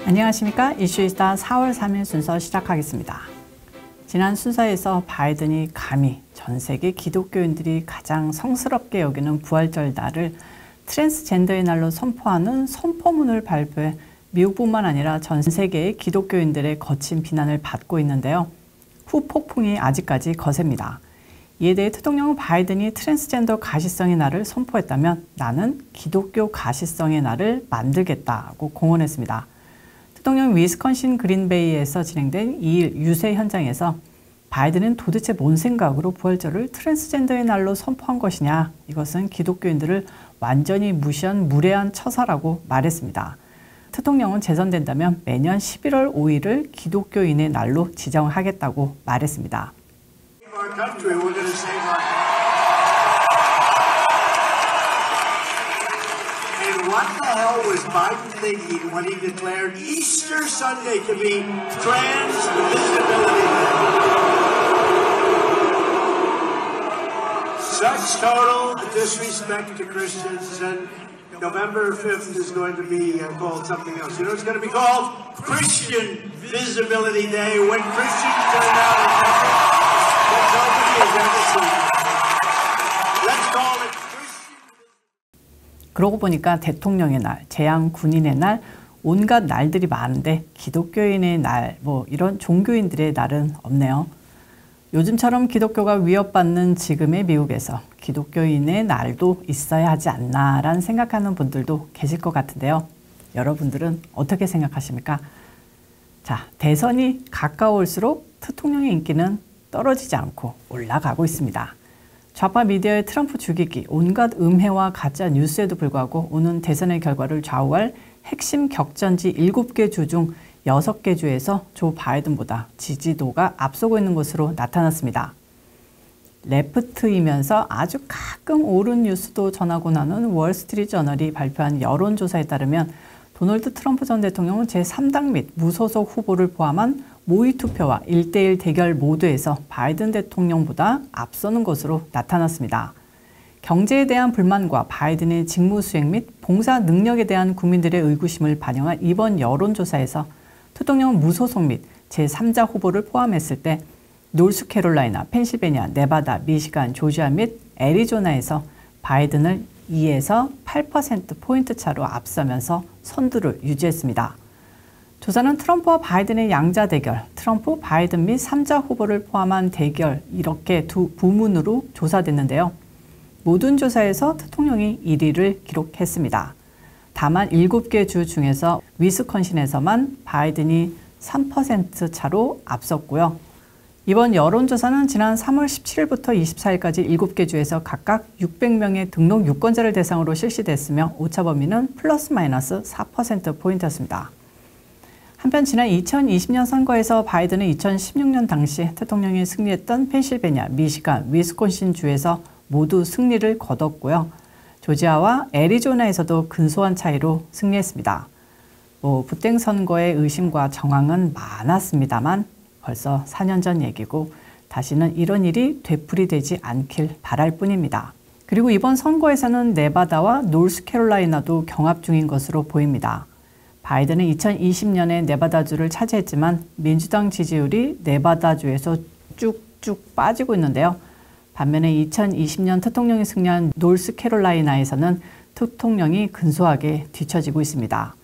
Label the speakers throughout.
Speaker 1: 안녕하십니까. 이슈이스타 4월 3일 순서 시작하겠습니다. 지난 순서에서 바이든이 감히 전 세계 기독교인들이 가장 성스럽게 여기는 부활절 날을 트랜스젠더의 날로 선포하는 선포문을 발표해 미국뿐만 아니라 전 세계의 기독교인들의 거친 비난을 받고 있는데요. 후폭풍이 아직까지 거셉니다. 이에 대해 대통령 바이든이 트랜스젠더 가시성의 날을 선포했다면 나는 기독교 가시성의 날을 만들겠다고 공언했습니다. 대통령 위스콘신 그린베이에서 진행된 2일 유세 현장에서 바이든은 도대체 뭔 생각으로 부활절을 트랜스젠더의 날로 선포한 것이냐, 이것은 기독교인들을 완전히 무시한 무례한 처사라고 말했습니다. 대통령은 재선된다면 매년 11월 5일을 기독교인의 날로 지정하겠다고 말했습니다.
Speaker 2: What the hell was Biden thinking when he declared Easter Sunday to be Trans Visibility Day? Such total disrespect to Christians, and November 5th is going to be called something else. You know, it's going to be called Christian Visibility Day, when Christians turn out in numbers that nobody has ever seen. Let's call it.
Speaker 1: 그러고 보니까 대통령의 날, 재향 군인의 날, 온갖 날들이 많은데 기독교인의 날, 이런 종교인들의 날은 없네요. 요즘처럼 기독교가 위협받는 지금의 미국에서 기독교인의 날도 있어야 하지 않나라는 생각하는 분들도 계실 것 같은데요. 여러분들은 어떻게 생각하십니까? 자, 대선이 가까울수록 대통령의 인기는 떨어지지 않고 올라가고 있습니다. 좌파 미디어의 트럼프 죽이기, 온갖 음해와 가짜 뉴스에도 불구하고 오는 대선의 결과를 좌우할 핵심 격전지 7개 주 중 6개 주에서 조 바이든보다 지지도가 앞서고 있는 것으로 나타났습니다. 레프트이면서 아주 가끔 옳은 뉴스도 전하고 나는 월스트리트저널이 발표한 여론조사에 따르면 도널드 트럼프 전 대통령은 제3당 및 무소속 후보를 포함한 모의 투표와 1대1 대결 모두에서 바이든 대통령보다 앞서는 것으로 나타났습니다. 경제에 대한 불만과 바이든의 직무 수행 및 봉사 능력에 대한 국민들의 의구심을 반영한 이번 여론조사에서 대통령 무소속 및 제3자 후보를 포함했을 때 노스캐롤라이나, 펜실베니아, 네바다, 미시간, 조지아 및 애리조나에서 바이든을 2에서 8%포인트 차로 앞서면서 선두를 유지했습니다. 조사는 트럼프와 바이든의 양자 대결, 트럼프, 바이든 및 3자 후보를 포함한 대결, 이렇게 두 부문으로 조사됐는데요. 모든 조사에서 대통령이 1위를 기록했습니다. 다만 7개 주 중에서 위스콘신에서만 바이든이 3% 차로 앞섰고요. 이번 여론조사는 지난 3월 17일부터 24일까지 7개 주에서 각각 600명의 등록 유권자를 대상으로 실시됐으며 오차 범위는 플러스 마이너스 4%포인트였습니다. 한편 지난 2020년 선거에서 바이든은 2016년 당시 대통령이 승리했던 펜실베니아, 미시간, 위스콘신 주에서 모두 승리를 거뒀고요. 조지아와 애리조나에서도 근소한 차이로 승리했습니다. 부땡 선거의 의심과 정황은 많았습니다만 벌써 4년 전 얘기고 다시는 이런 일이 되풀이되지 않길 바랄 뿐입니다. 그리고 이번 선거에서는 네바다와 노스캐롤라이나도 경합 중인 것으로 보입니다. 바이든은 2020년에 네바다주를 차지했지만 민주당 지지율이 네바다주에서 쭉쭉 빠지고 있는데요. 반면에 2020년 대통령이 승리한 노스캐롤라이나에서는 대통령이 근소하게 뒤처지고 있습니다.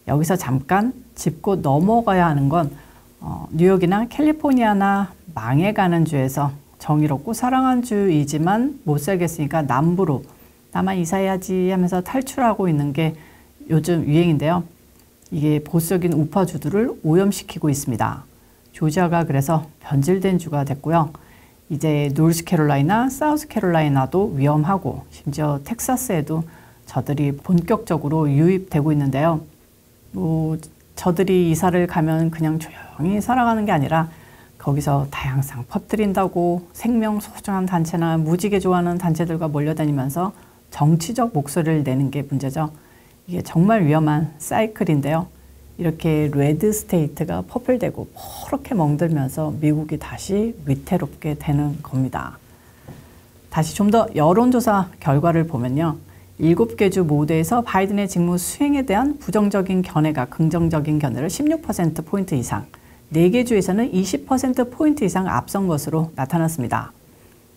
Speaker 1: 여기서 잠깐 짚고 넘어가야 하는 건 뉴욕이나 캘리포니아나 망해가는 주에서 정의롭고 사랑한 주이지만 못 살겠으니까 남부로 나만 이사해야지 하면서 탈출하고 있는 게 요즘 유행인데요. 이게 보수적인 우파주들을 오염시키고 있습니다. 조지아가 그래서 변질된 주가 됐고요. 이제 노스캐롤라이나, 사우스캐롤라이나도 위험하고 심지어 텍사스에도 저들이 본격적으로 유입되고 있는데요. 저들이 이사를 가면 그냥 조용히 살아가는 게 아니라 거기서 다양상 퍼뜨린다고 생명 소중한 단체나 무지개 좋아하는 단체들과 몰려다니면서 정치적 목소리를 내는 게 문제죠. 이게 정말 위험한 사이클인데요. 이렇게 레드 스테이트가 퍼플되고 퍼렇게 멍들면서 미국이 다시 위태롭게 되는 겁니다. 다시 좀 더 여론조사 결과를 보면요. 7개 주 모두에서 바이든의 직무 수행에 대한 부정적인 견해가 긍정적인 견해를 16%포인트 이상, 4개 주에서는 20%포인트 이상 앞선 것으로 나타났습니다.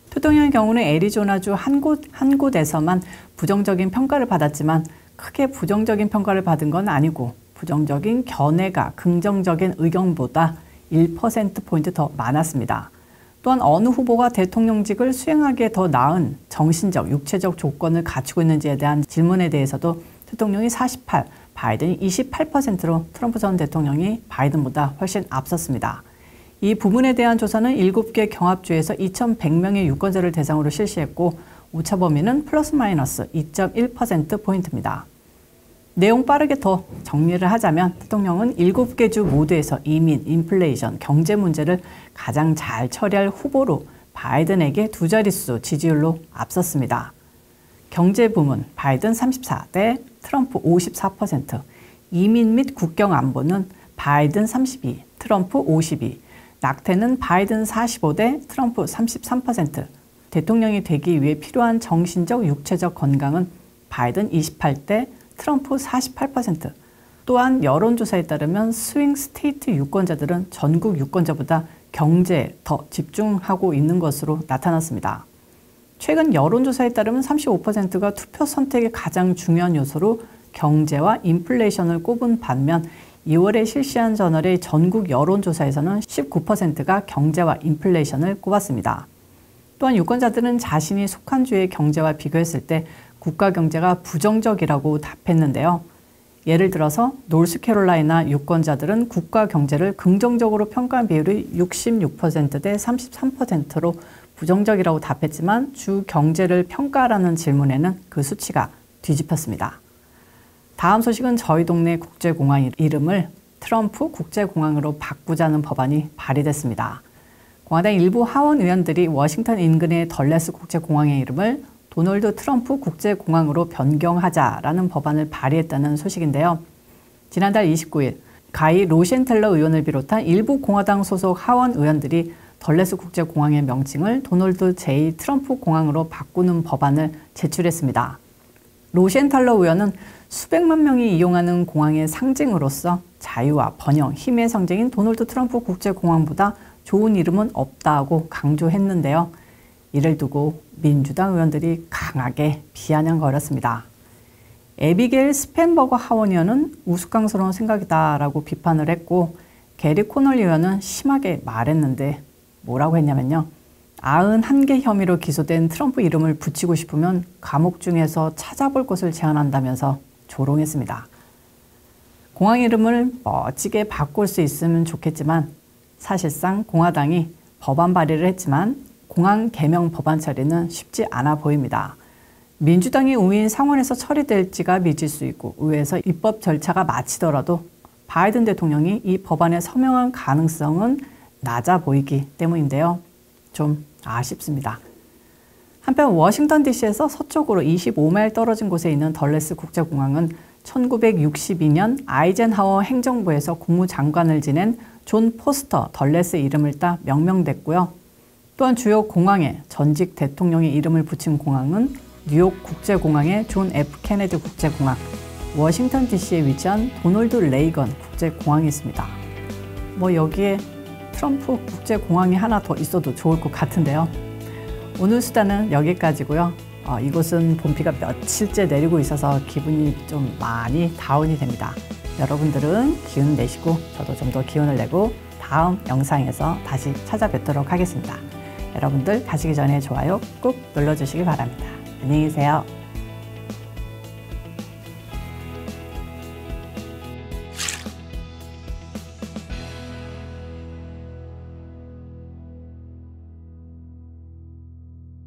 Speaker 1: 대통령의 경우는 애리조나주 한 곳에서만 부정적인 평가를 받았지만 크게 부정적인 평가를 받은 건 아니고 부정적인 견해가 긍정적인 의견보다 1%포인트 더 많았습니다. 또한 어느 후보가 대통령직을 수행하기에 더 나은 정신적, 육체적 조건을 갖추고 있는지에 대한 질문에 대해서도 대통령이 48, 바이든이 28%로 트럼프 전 대통령이 바이든보다 훨씬 앞섰습니다. 이 부분에 대한 조사는 7개 경합주에서 2,100명의 유권자를 대상으로 실시했고 오차 범위는 플러스 마이너스 2.1%포인트입니다. 내용 빠르게 더 정리를 하자면 대통령은 7개 주 모두에서 이민, 인플레이션, 경제 문제를 가장 잘 처리할 후보로 바이든에게 두 자릿수 지지율로 앞섰습니다. 경제 부문 바이든 34대 트럼프 54%, 이민 및 국경 안보는 바이든 32, 트럼프 52, 낙태는 바이든 45대 트럼프 33%, 대통령이 되기 위해 필요한 정신적, 육체적 건강은 바이든 28대 트럼프 48%. 또한 여론조사에 따르면 스윙 스테이트 유권자들은 전국 유권자보다 경제에 더 집중하고 있는 것으로 나타났습니다. 최근 여론조사에 따르면 35%가 투표 선택의 가장 중요한 요소로 경제와 인플레이션을 꼽은 반면 2월에 실시한 저널의 전국 여론조사에서는 19%가 경제와 인플레이션을 꼽았습니다. 또한 유권자들은 자신이 속한 주의 경제와 비교했을 때 국가 경제가 부정적이라고 답했는데요. 예를 들어서 노스캐롤라이나 유권자들은 국가 경제를 긍정적으로 평가한 비율이 66%대 33%로 부정적이라고 답했지만 주 경제를 평가하라는 질문에는 그 수치가 뒤집혔습니다. 다음 소식은 저희 동네 국제공항 이름을 트럼프 국제공항으로 바꾸자는 법안이 발의됐습니다. 공화당 일부 하원 의원들이 워싱턴 인근의 덜레스 국제공항의 이름을 도널드 트럼프 국제공항으로 변경하자라는 법안을 발의했다는 소식인데요. 지난달 29일 가이 로센텔러 의원을 비롯한 일부 공화당 소속 하원 의원들이 덜레스 국제공항의 명칭을 도널드 J. 트럼프 공항으로 바꾸는 법안을 제출했습니다. 로센텔러 의원은 수백만 명이 이용하는 공항의 상징으로서 자유와 번영, 힘의 상징인 도널드 트럼프 국제공항보다 좋은 이름은 없다고 강조했는데요. 이를 두고 민주당 의원들이 강하게 비아냥거렸습니다. 에비게일 스펜버거 하원 의원은 우스꽝스러운 생각이다라고 비판을 했고 게리 코널 의원은 심하게 말했는데 뭐라고 했냐면요. 91개 혐의로 기소된 트럼프 이름을 붙이고 싶으면 감옥 중에서 찾아볼 곳을 제안한다면서 조롱했습니다. 공항 이름을 멋지게 바꿀 수 있으면 좋겠지만 사실상 공화당이 법안 발의를 했지만 공항 개명 법안 처리는 쉽지 않아 보입니다. 민주당이 우위인 상원에서 처리될지가 미칠 수 있고 의회에서 입법 절차가 마치더라도 바이든 대통령이 이 법안에 서명할 가능성은 낮아 보이기 때문인데요. 좀 아쉽습니다. 한편 워싱턴 DC에서 서쪽으로 25마일 떨어진 곳에 있는 덜레스 국제공항은 1962년 아이젠하워 행정부에서 국무장관을 지낸 존 포스터 덜레스 이름을 따 명명됐고요. 또한 주요 공항에 전직 대통령의 이름을 붙인 공항은 뉴욕 국제공항의 존 F 케네디 국제공항, 워싱턴 DC에 위치한 도널드 레이건 국제공항이 있습니다. 여기에 트럼프 국제공항이 하나 더 있어도 좋을 것 같은데요. 오늘 수다는 여기까지고요. 이곳은 봄비가 며칠째 내리고 있어서 기분이 좀 많이 다운이 됩니다. 여러분들은 기운 내시고 저도 좀 더 기운을 내고 다음 영상에서 다시 찾아뵙도록 하겠습니다. 여러분들 가시기 전에 좋아요 꾹 눌러주시기 바랍니다. 안녕히 계세요.